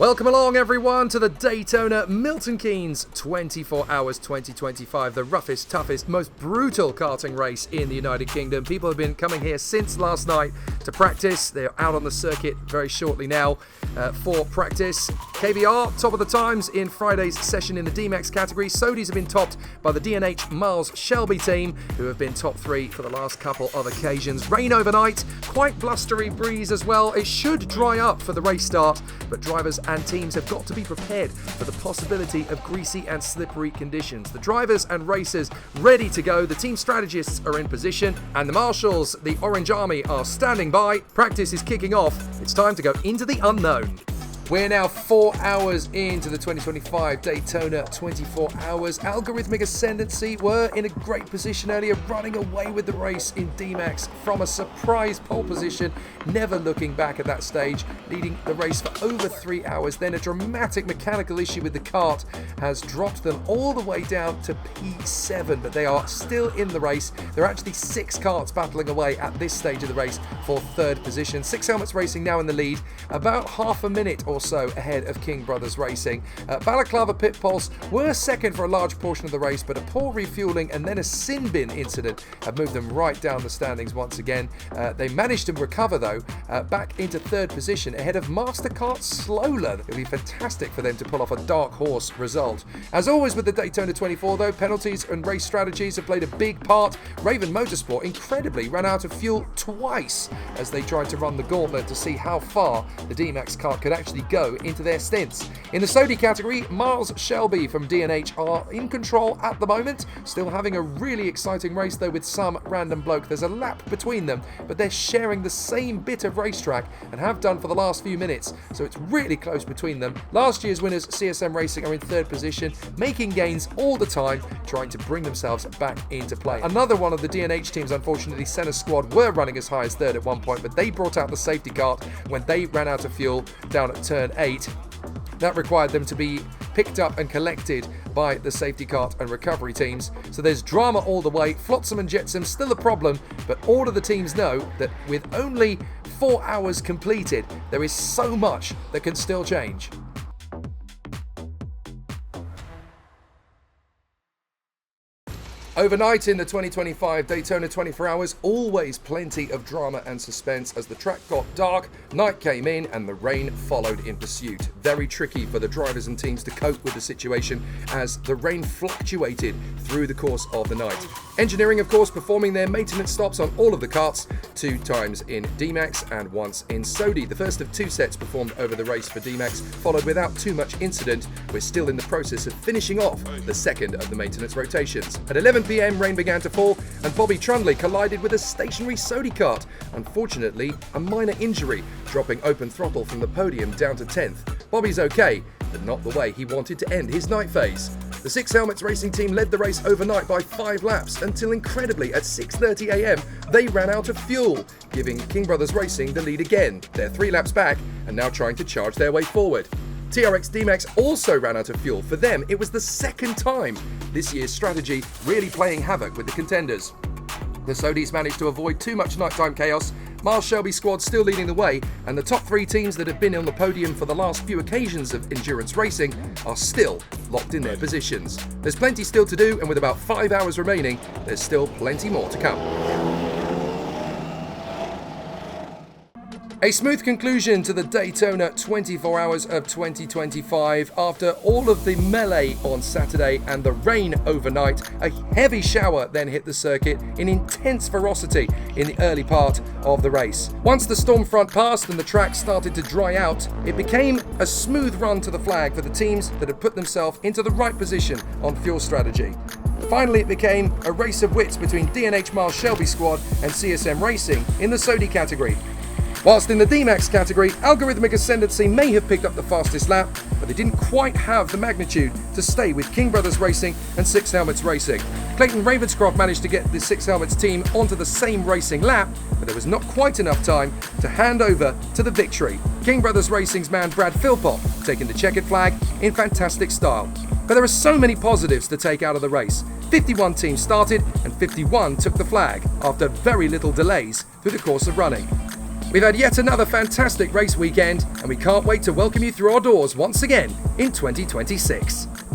Welcome along everyone to the Daytona Milton Keynes 24 Hours 2025, the roughest, toughest, most brutal karting race in the United Kingdom. People have been coming here since last night to practice. They're out on the circuit very shortly now for practice. KBR, top of the times in Friday's session in the D-Max category. Sodis have been topped by the D&H Miles Shelby team, who have been top three for the last couple of occasions. Rain overnight, quite blustery breeze as well. It should dry up for the race start, but drivers and teams have got to be prepared for the possibility of greasy and slippery conditions. The drivers and racers ready to go, the team strategists are in position, and the marshals, the Orange Army, are standing by. Practice is kicking off. It's time to go into the unknown. We're now 4 hours into the 2025 Daytona 24 Hours. Algorithmic Ascendancy were in a great position earlier, running away with the race in D-Max from a surprise pole position, never looking back at that stage, leading the race for over 3 hours. Then a dramatic mechanical issue with the kart has dropped them all the way down to P7, but they are still in the race. There are actually 6 karts battling away at this stage of the race for third position. 6 Helmets Racing now in the lead, about half a minute or so ahead of King Brothers Racing. Balaclava Pit Pulse were second for a large portion of the race, but a poor refueling and then a sin bin incident have moved them right down the standings once again. They managed to recover though, back into third position ahead of Mastercard Slowler. It would be fantastic for them to pull off a dark horse result. As always with the Daytona 24 though, penalties and race strategies have played a big part. Raven Motorsport incredibly ran out of fuel twice as they tried to run the gauntlet to see how far the D-Max kart could actually go into their stints. In the Sodi category, Miles Shelby from D&H are in control at the moment, still having a really exciting race though with some random bloke. There's a lap between them, but they're sharing the same bit of racetrack and have done for the last few minutes, so it's really close between them. Last year's winners, CSM Racing, are in third position, making gains all the time, trying to bring themselves back into play. Another one of the D&H teams, unfortunately, Senna Squad, were running as high as third at one point, but they brought out the safety cart when they ran out of fuel down at turn 8. That required them to be picked up and collected by the safety cart and recovery teams. So there's drama all the way. Flotsam and Jetsam still a problem, but all of the teams know that with only 4 hours completed, there is so much that can still change. Overnight in the 2025 Daytona 24 Hours, always plenty of drama and suspense as the track got dark, night came in and the rain followed in pursuit. Very tricky for the drivers and teams to cope with the situation as the rain fluctuated through the course of the night. Engineering, of course, performing their maintenance stops on all of the karts, 2 times in D-Max and once in Sodi. The first of 2 sets performed over the race for D-Max followed without too much incident. We're still in the process of finishing off the second of the maintenance rotations. At 11 p.m, rain began to fall and Bobby Trundley collided with a stationary Sodi kart. Unfortunately, a minor injury, dropping open throttle from the podium down to 10th. Bobby's okay, but not the way he wanted to end his night phase. The 6 Helmets Racing team led the race overnight by 5 laps until incredibly at 6:30 a.m. they ran out of fuel, giving King Brothers Racing the lead again. They're 3 laps back and now trying to charge their way forward. TRX D-Max also ran out of fuel. For them, it was the second time. This year's strategy really playing havoc with the contenders. The Sodis managed to avoid too much nighttime chaos. Miles Shelby squad still leading the way, and the top 3 teams that have been on the podium for the last few occasions of endurance racing are still locked in their positions. There's plenty still to do, and with about 5 hours remaining, there's still plenty more to come. A smooth conclusion to the Daytona 24 Hours of 2025. After all of the melee on Saturday and the rain overnight, a heavy shower then hit the circuit in intense ferocity in the early part of the race. Once the storm front passed and the track started to dry out, it became a smooth run to the flag for the teams that had put themselves into the right position on fuel strategy. Finally, it became a race of wits between D&H Miles Shelby squad and CSM Racing in the Sodi category. Whilst in the D-Max category, Algorithmic Ascendancy may have picked up the fastest lap, but they didn't quite have the magnitude to stay with King Brothers Racing and 6 Helmets Racing. Clayton Ravenscroft managed to get the 6 Helmets team onto the same racing lap, but there was not quite enough time to hand over to the victory. King Brothers Racing's man Brad Philpott taking the checkered flag in fantastic style. But there are so many positives to take out of the race. 51 teams started and 51 took the flag after very little delays through the course of running. We've had yet another fantastic race weekend, and we can't wait to welcome you through our doors once again in 2026.